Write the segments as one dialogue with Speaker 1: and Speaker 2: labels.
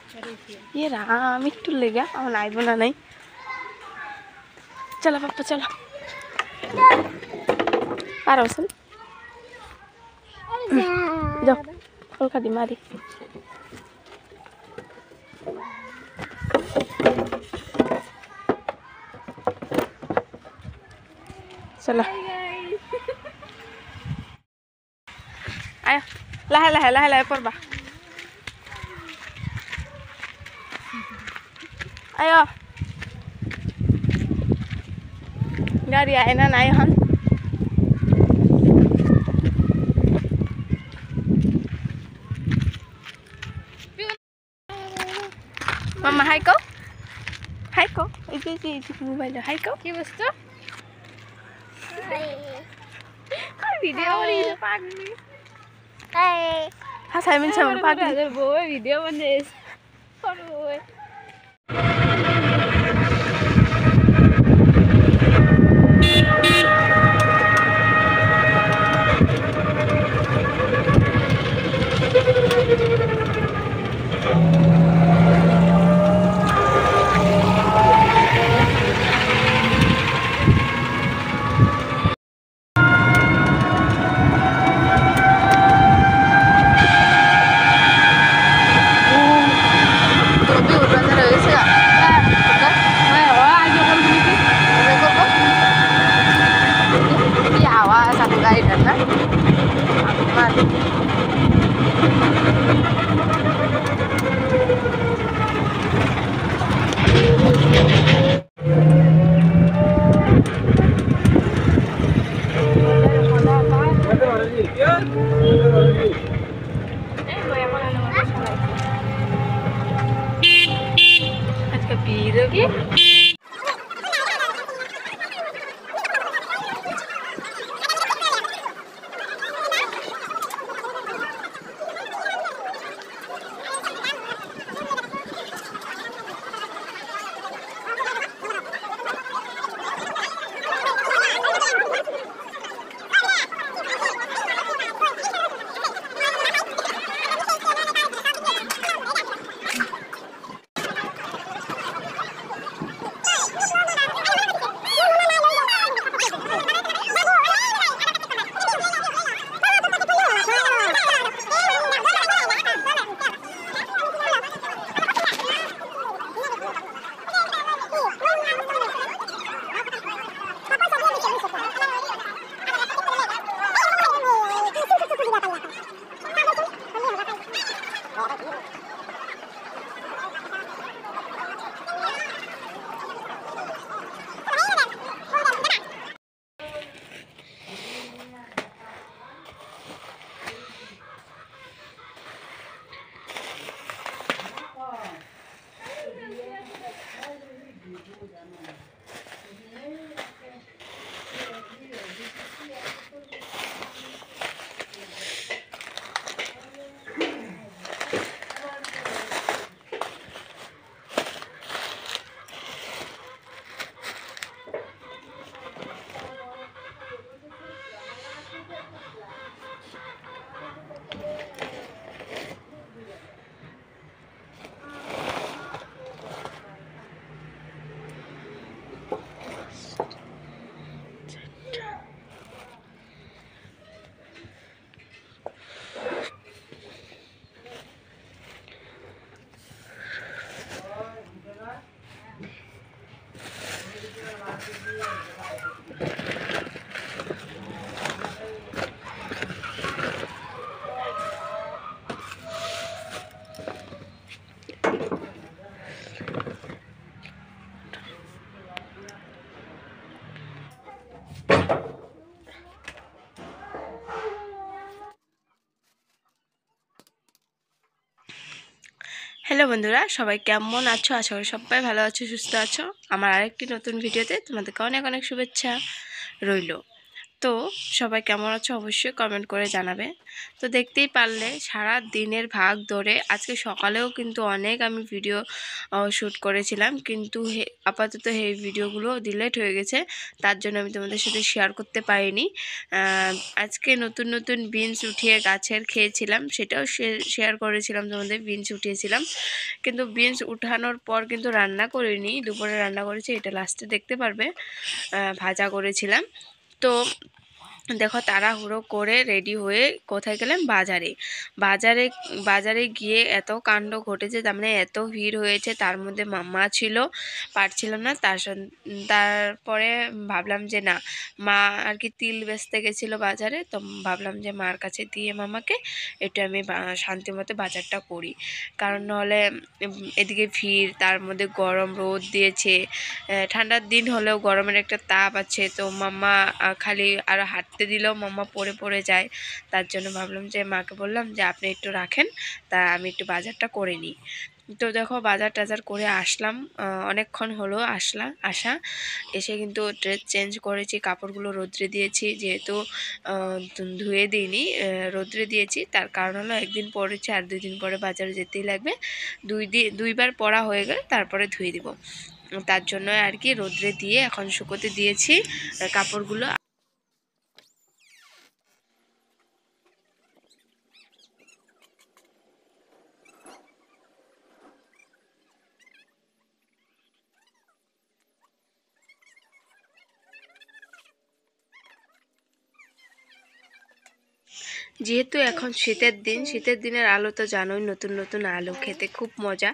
Speaker 1: ये राम একটু লেগা আমার আইব না নাই চলো পাপ্পা চলো পারো চল যাও কলকা দি মারি চলো আয় লাহে লাহে লাহে লাহে পড়বা ayo গাড়ি আয় না নাই হন মামা হাই কও এই যে মোবাইলে হাই কও
Speaker 2: কি বস্তু
Speaker 1: ভিডিও করি পাগলি হ্যাঁ সাইমন সামন পাগলি
Speaker 2: বউ ভিডিও বানাইছ করো
Speaker 1: আজকে বিয়ে কি হ্যালো বন্ধুরা সবাই কেমন আছো আশা করি সবাই ভালো আছো সুস্থ আছো আমার আরেকটি নতুন ভিডিওতে তোমাদেরকে অনেক অনেক শুভেচ্ছা রইল তো সবাই কেমন আছো অবশ্যই কমেন্ট করে জানাবে। তো দেখতেই পারলে সারা দিনের ভাগ ধরে আজকে সকালেও কিন্তু অনেক আমি ভিডিও শ্যুট করেছিলাম, কিন্তু আপাতত এই ভিডিওগুলো ডিলিট হয়ে গেছে, তার জন্য আমি তোমাদের সাথে শেয়ার করতে পারিনি। আজকে নতুন নতুন বিনস উঠিয়ে গাছের খেয়েছিলাম, সেটাও শেয়ার করেছিলাম তোমাদের, বিনস উঠিয়েছিলাম। কিন্তু বিনস উঠানোর পর কিন্তু রান্না করিনি, দুপুরে রান্না করেছি, এটা লাস্টে দেখতে পারবে। ভাজা করেছিলাম। তো দেখো তাড়াহুড়ো করে রেডি হয়ে কোথায় গেলাম, বাজারে। বাজারে বাজারে গিয়ে এত কাণ্ড ঘটেছে, তার মানে এত ভিড় হয়েছে, তার মধ্যে মা ছিল, পারছিলাম না। তারপরে ভাবলাম যে না, মা আর কি তিল বেচতে গেছিলো বাজারে, তো ভাবলাম যে মার কাছে দিয়ে মামাকে একটু আমি শান্তি মতো বাজারটা করি, কারণ নাহলে এদিকে ভিড়, তার মধ্যে গরম রোদ দিয়েছে, ঠান্ডার দিন হলেও গরমের একটা তাপ আছে, তো মাম্মা খালি আরও হাঁটতে দিলেও মাম্মা পড়ে পড়ে যায়। তার জন্য ভাবলাম যে মাকে বললাম যে আপনি একটু রাখেন, তা আমি একটু বাজারটা করে নিই। তো দেখো বাজার টাজার করে আসলাম, অনেকক্ষণ হলো আসা। এসে কিন্তু ড্রেস চেঞ্জ করেছি, কাপড়গুলো রোদ্রে দিয়েছি, যেহেতু ধুয়ে দিইনি, রোদ্রে দিয়েছি। তার কারণ হলো একদিন পরেছি আর 2 দিন পরে বাজারে যেতেই লাগবে, দুইবার পরা হয়ে গেলে তারপরে ধুয়ে দিব, তার জন্য আর কি রোদ্রে দিয়ে এখন শুকোতে দিয়েছি কাপড়গুলো। যেহেতু এখন শীতের দিন, শীতের দিনের আলু তো জানোই, নতুন নতুন আলু খেতে খুব মজা,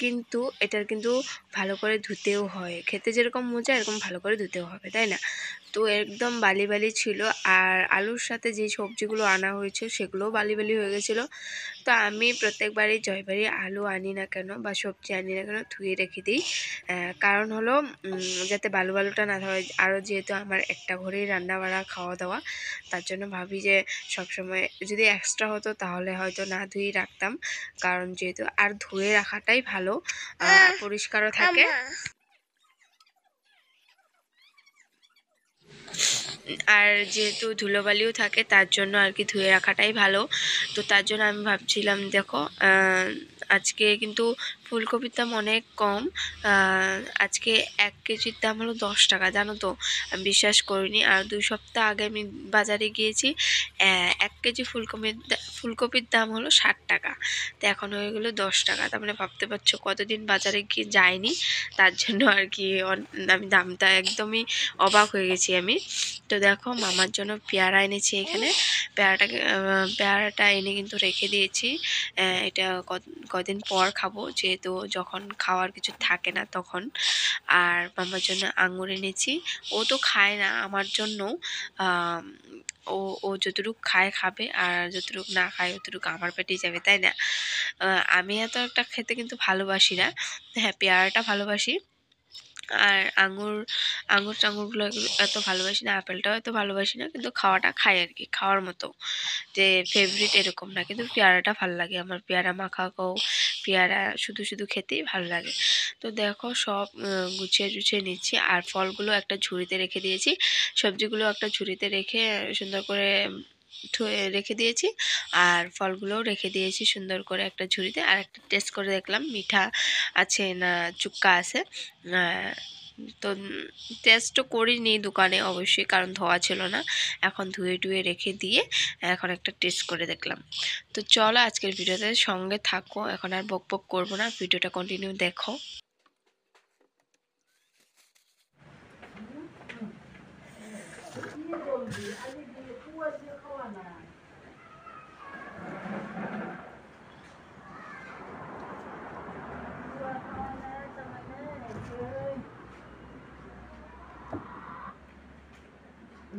Speaker 1: কিন্তু এটার কিন্তু ভালো করে ধুতেও হয়, খেতে যেরকম মজা এরকম ভালো করে ধুতেও হবে, তাই না? তো একদম বালি বালি ছিল, আর আলুর সাথে যে সবজিগুলো আনা হয়েছে সেগুলোও বালি বালি হয়ে গেছিলো। তো আমি প্রত্যেকবারই জয়বাড়ি আলু আনি না কেন বা সবজি আনি না কেন ধুয়ে রেখে দিই, কারণ হলো যাতে বালু বালুটা না হয়। আরও যেহেতু আমার একটা ঘরেই রান্না বাড়া খাওয়া দাওয়া, তার জন্য ভাবি যে সবসময় যদি এক্সট্রা হতো তাহলে হয়তো না ধুয়ে রাখতাম, কারণ যেহেতু আর ধুয়ে রাখাটাই ভালো, পরিষ্কারও থাকে। আর যেহেতু ধুলোবালিও থাকে, তার জন্য আর কি ধুয়ে রাখাটাই ভালো। তো তার জন্য আমি ভাবছিলাম, দেখো আজকে কিন্তু ফুলকপির দাম অনেক কম, আজকে 1 কেজির দাম হলো 10 টাকা, জানো তো? আমি বিশ্বাস করিনি। আর 2 সপ্তাহ আগে আমি বাজারে গিয়েছি, 1 কেজি ফুলকপির দাম হলো 60 টাকা, তো এখন হয়ে গেলো 10 টাকা। তার মানে ভাবতে পারছো কতদিন বাজারে গিয়ে যায়নি, তার জন্য আর কি আমি দামটা একদমই অবাক হয়ে গেছি আমি। তো দেখো মামার জন্য পেয়ারা এনেছি এখানে, পেয়ারাটা এনে কিন্তু রেখে দিয়েছি, এটা কদিন পর খাবো, যেহেতু যখন খাওয়ার কিছু থাকে না তখন। আর মামার জন্য আঙুর এনেছি, ও তো খায় না, আমার জন্য ও যতটুকু খাবে, আর যতটুকু না খায় অতটুকু আমার পেটেই যাবে, তাই না? আমি এত একটা খেতে কিন্তু ভালোবাসি না, হ্যাঁ পেয়ারাটা ভালোবাসি, আর আঙুরগুলো এত ভালোবাসি না, আপেলটাও এত ভালোবাসি না, কিন্তু খাওয়াটা খাই আর কি, খাওয়ার মতো, যে ফেভারিট এরকম না। কিন্তু পেয়ারাটা ভালো লাগে আমার, পেয়ারা মাখা পেয়ারা শুধু শুধু খেতেই ভালো লাগে। তো দেখো সব গুছিয়ে টুছিয়ে নিচ্ছি, আর ফলগুলো একটা ঝুড়িতে রেখে দিয়েছি, সবজিগুলো একটা ঝুড়িতে রেখে সুন্দর করে রেখে দিয়েছি, আর ফলগুলোও রেখে দিয়েছি সুন্দর করে একটা ঝুড়িতে। আর একটা টেস্ট করে দেখলাম মিঠা আছে না চুক্কা আছে, তো টেস্টও করিনি দোকানে অবশ্যই, কারণ ধোয়া ছিল না, এখন ধুয়ে টুয়ে রেখে দিয়ে এখন একটা টেস্ট করে দেখলাম। তো চলো আজকের ভিডিওতে সঙ্গে থাকো, এখন আর বক বক করবো না, ভিডিওটা কন্টিনিউ দেখো।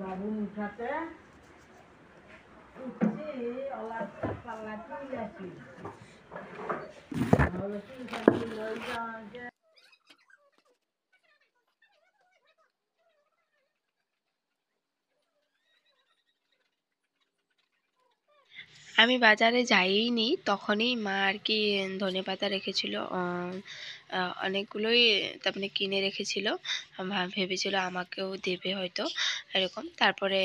Speaker 3: বাবু মুঠাতে উঠছি অলাটা পাল্লা তুই আসি
Speaker 1: আমি বাজারে যাইনি তখনই মা আর কি ধনেপাতা রেখেছিল, অনেকগুলোই তার মানে কিনে রেখেছিল। ভেবেছিল আমাকেও দেবে হয়তো এরকম। তারপরে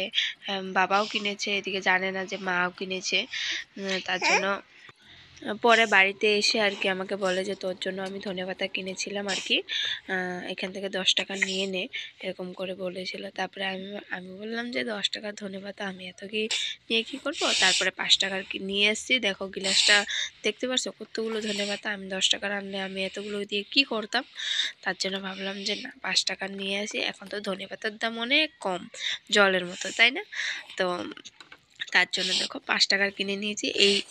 Speaker 1: বাবাও কিনেছে, এদিকে জানে না যে মাও কিনেছে। তার জন্য পরে বাড়িতে এসে আর কি আমাকে বলে যে তোর জন্য আমি ধনেপাতা কিনেছিলাম আর কি, এখান থেকে 10 টাকা নিয়ে নে, এরকম করে বলেছিল। তারপরে আমি বললাম যে 10 টাকার ধনেপাতা আমি এত কি নিয়ে কী করবো। তারপরে 5 টাকার নিয়ে এসেছি। দেখো গিলাসটা দেখতে পারছো কতগুলো ধনেপাতা, আমি 10 টাকার আনলে আমি এতগুলো দিয়ে কি করতাম। তার জন্য ভাবলাম যে না 5 টাকার নিয়ে আসি। এখন তো ধনেপাতার দাম অনেক কম, জলের মতো, তাই না? তো তার জন্য দেখো 5 টাকার কিনে নিয়েছি।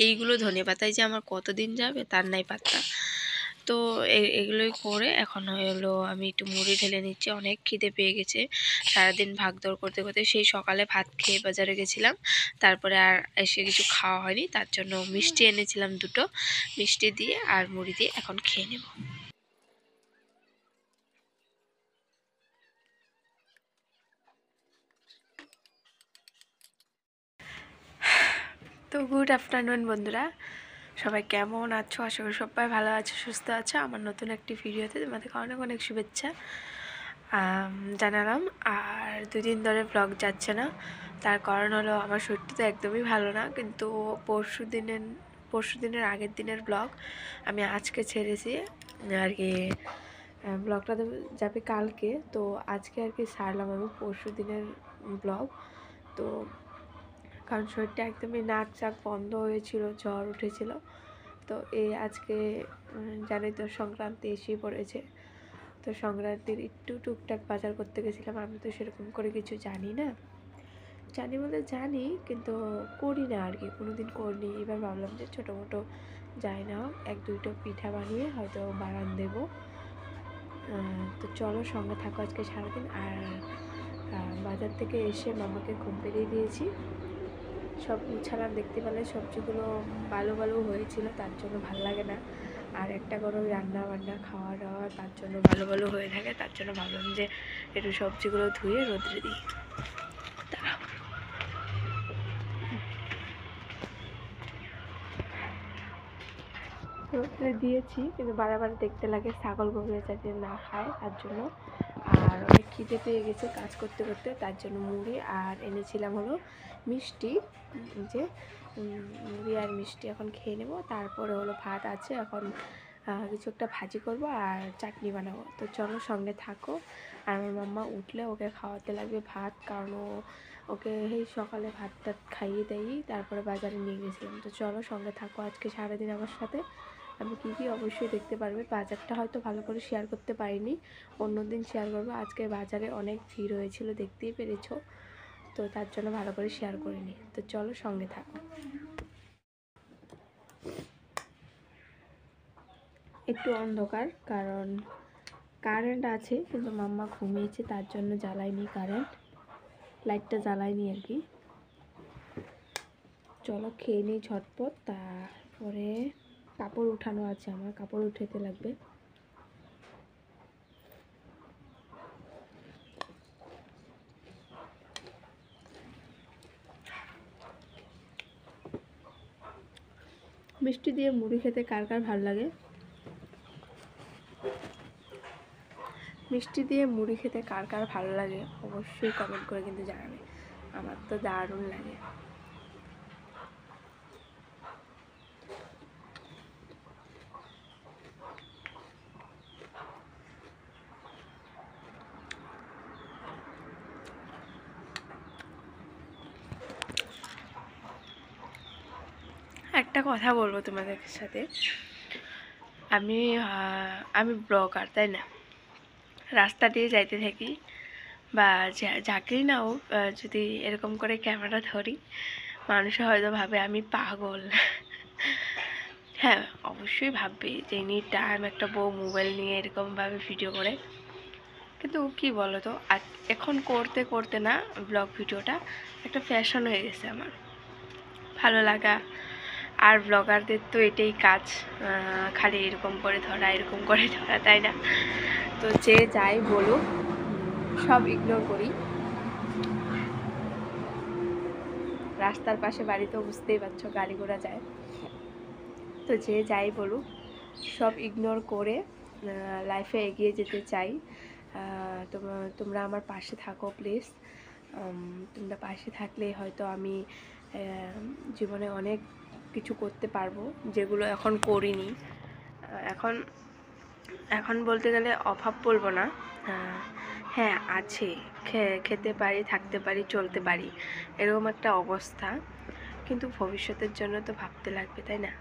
Speaker 1: এইগুলো ধনেপাতায় যে আমার কতদিন যাবে তার নাই পাত্তা। তো এগুলোই করে এখন হলো আমি একটু মুড়ি ঢেলে নিচ্ছি। অনেক খিদে পেয়ে গেছে, সারাদিন ভাগদৌড় করতে করতে। সেই সকালে ভাত খেয়ে বাজারে গেছিলাম, তারপরে আর এসে কিছু খাওয়া হয়নি। তার জন্য মিষ্টি এনেছিলাম 2টো, মিষ্টি দিয়ে আর মুড়ি দিয়ে এখন খেয়ে নেব। তো গুড আফটারনুন বন্ধুরা, সবাই কেমন আছো? আশা করি সবাই ভালো আছো, সুস্থ আছো। আমার নতুন একটি ভিডিওতে তোমাদেরকে অনেক অনেক শুভেচ্ছা জানালাম। আর 2 দিন ধরে ব্লগ যাচ্ছে না, তার কারণ হলো আমার শরীরটা তো একদমই ভালো না। কিন্তু পরশু দিনের আগের দিনের ব্লগ আমি আজকে ছেড়েছি আর কি। ব্লগটা যাবে কালকে, তো আজকে আর কি ছাড়লাম আমি পরশু দিনের ব্লগ। তো কারণ শরীরটা একদমই নাক চাক বন্ধ হয়েছিল, জ্বর উঠেছিল। তো আজকে জানোই তো সংক্রান্তি এসেই পড়েছে। তো সংক্রান্তির একটু টুকটাক বাজার করতে গেছিলাম। আমি তো সেরকম করে কিছু জানি না, জানি বলতে জানি কিন্তু করি না আর কি, কোনোদিন করিনি। এবার ভাবলাম যে ছোটো মোটো যাই না হোক 1-2টো পিঠা বানিয়ে হয়তো বাগান দেবো। তো চলো সঙ্গে থাকো আজকে সারাদিন। আর বাজার থেকে এসে মামাকে ঘুম পেড়িয়ে দিয়েছি, সব গুছালাম। দেখতে পেলে সবজিগুলো বালু বালু হয়েছিল, তার জন্য ভালো লাগে না। আর একটা করে রান্না বান্না খাওয়া দাওয়া, তার জন্য ভালো ভালো হয়ে থাকে। তার জন্য ভাবলাম যে একটু সবজিগুলো ধুয়ে রোদ্রে দিই। দাঁড়াও, রোদ্রে দিয়েছি কিন্তু বারবার দেখতে লাগে ছাগল গরুরা যাতে না খায়, তার জন্য। আর অনেক খিদে পেয়ে গেছে কাজ করতে করতে, তার জন্য মুড়ি আর এনেছিলাম হলো মিষ্টি, যে মুড়ি আর মিষ্টি এখন খেয়ে নেব। তারপরে হলো ভাত আছে, এখন কিছু একটা ভাজি করব আর চাটনি বানাবো। তো চলো সঙ্গে থাকো। আর আমার মাম্মা উঠলে ওকে খাওয়াতে লাগবে ভাত, কারণ ওকে সেই সকালে ভাত টাত খাইয়ে দেই, তারপরে বাজারে নিয়ে গেছিলাম। তো চলো সঙ্গে থাকো আজকে সারাদিন আমার সাথে। আমি কী কী অবশ্যই দেখতে পারবে। বাজারটা হয়তো ভালো করে শেয়ার করতে পারিনি, অন্য দিন শেয়ার করবো। আজকে বাজারে অনেক ভিড় হয়েছিল, দেখতেই পেরেছো, তো তার জন্য ভালো করে শেয়ার করিনি। তো চলো সঙ্গে থাকো। একটু অন্ধকার, কারণ কারেন্ট আছে কিন্তু মাম্মা ঘুমিয়েছে, তার জন্য জ্বালাইনি কারেন্ট, লাইটটা জ্বালাইনি আর কি। চলো খেয়ে নিই ঝটপট, তারপরে কাপড় উঠানো আছে, আমার কাপড় উঠাতে লাগবে। মিষ্টি দিয়ে মুড়ি খেতে কার কার ভালো লাগে? মিষ্টি দিয়ে মুড়ি খেতে কার কার ভালো লাগে অবশ্যই কমেন্ট করে কিন্তু জানাবে। আমার তো দারুণ লাগে। একটা কথা বলবো তোমাদের সাথে, আমি ব্লগার, তাই না? রাস্তা দিয়ে যাইতে থাকি বা যাকেই না হোক, যদি এরকম করে ক্যামেরা ধরি, মানুষে হয়তো ভাবে আমি পাগল। হ্যাঁ, অবশ্যই ভাববে যে এনি টাইম একটা বউ মোবাইল নিয়ে এরকমভাবে ভিডিও করে। কিন্তু কি বলো তো, এখন করতে করতে না ব্লগ ভিডিওটা একটা ফ্যাশন হয়ে গেছে আমার, ভালো লাগা। আর ব্লগারদের তো এটাই কাজ, খালি এরকম করে ধরা, এরকম করে ধরা, তাই না? তো যে যাই বলুক সব ইগনোর করি। রাস্তার পাশে বাড়ি, তো বুঝতেই পারছো গাড়ি ঘোড়া যায়। তো যে যাই বলুক সব ইগনোর করে লাইফে এগিয়ে যেতে চাই। তোমরা আমার পাশে থাকো প্লিজ। তোমরা পাশে থাকলে হয়তো আমি জীবনে অনেক কিছু করতে পারবো, যেগুলো এখন করিনি। এখন এখন বলতে গেলে অভাব বলবো না, হ্যাঁ আছে, খেতে পারি, থাকতে পারি, চলতে পারি, এরকম একটা অবস্থা। কিন্তু ভবিষ্যতের জন্য তো ভাবতে লাগবে, তাই না?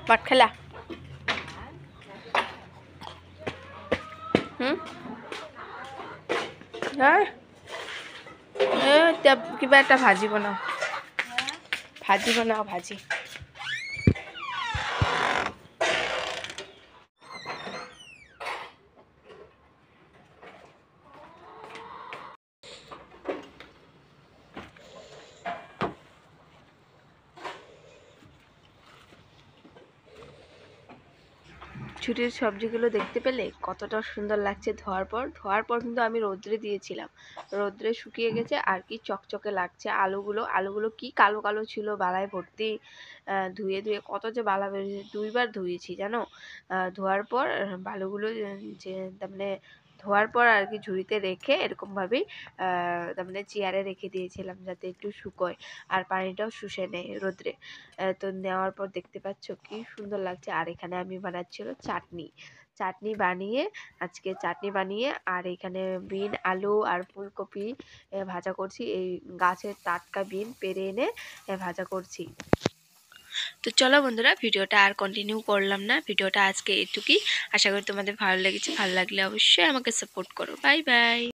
Speaker 1: পাট খেলা হ্যাঁ, কিবা এটা ভাজি বনাও, ভাজি। ছুটির সবজিগুলো দেখতে পেলে কতটা সুন্দর লাগছে। ধোয়ার পর কিন্তু আমি রোদ্রে দিয়েছিলাম, রোদ্রে শুকিয়ে গেছে আর কি চকচকে লাগছে। আলুগুলো কি কালো কালো ছিল, বালায় ভর্তি। ধুয়ে ধুয়ে কত যে বালা বেরিয়েছে, 2বার ধুয়েছি জানো। ধোয়ার পর বালুগুলো যে তার মানে ধোয়ার পর আর কি ঝুড়িতে রেখে এরকমভাবেই তার মানে চেয়ারে রেখে দিয়েছিলাম যাতে একটু শুকোয় আর পানিটাও শুষে নেয় রোদ্রে। তো নেওয়ার পর দেখতে পাচ্ছ কি সুন্দর লাগছে। আর এখানে আমি বানাচ্ছিল চাটনি বানিয়ে আর এখানে বিন, আলু আর ফুলকপি ভাজা করছি। এই গাছের টাটকা বিন পেড়ে এনে ভাজা করছি। তো চলো বন্ধুরা, ভিডিওটা আর কন্টিনিউ করলাম না, ভিডিওটা আজকে এটুকুই। আশা করি তোমাদের ভালো লেগেছে। ভালো লাগলে অবশ্যই আমাকে সাপোর্ট করো। Bye bye.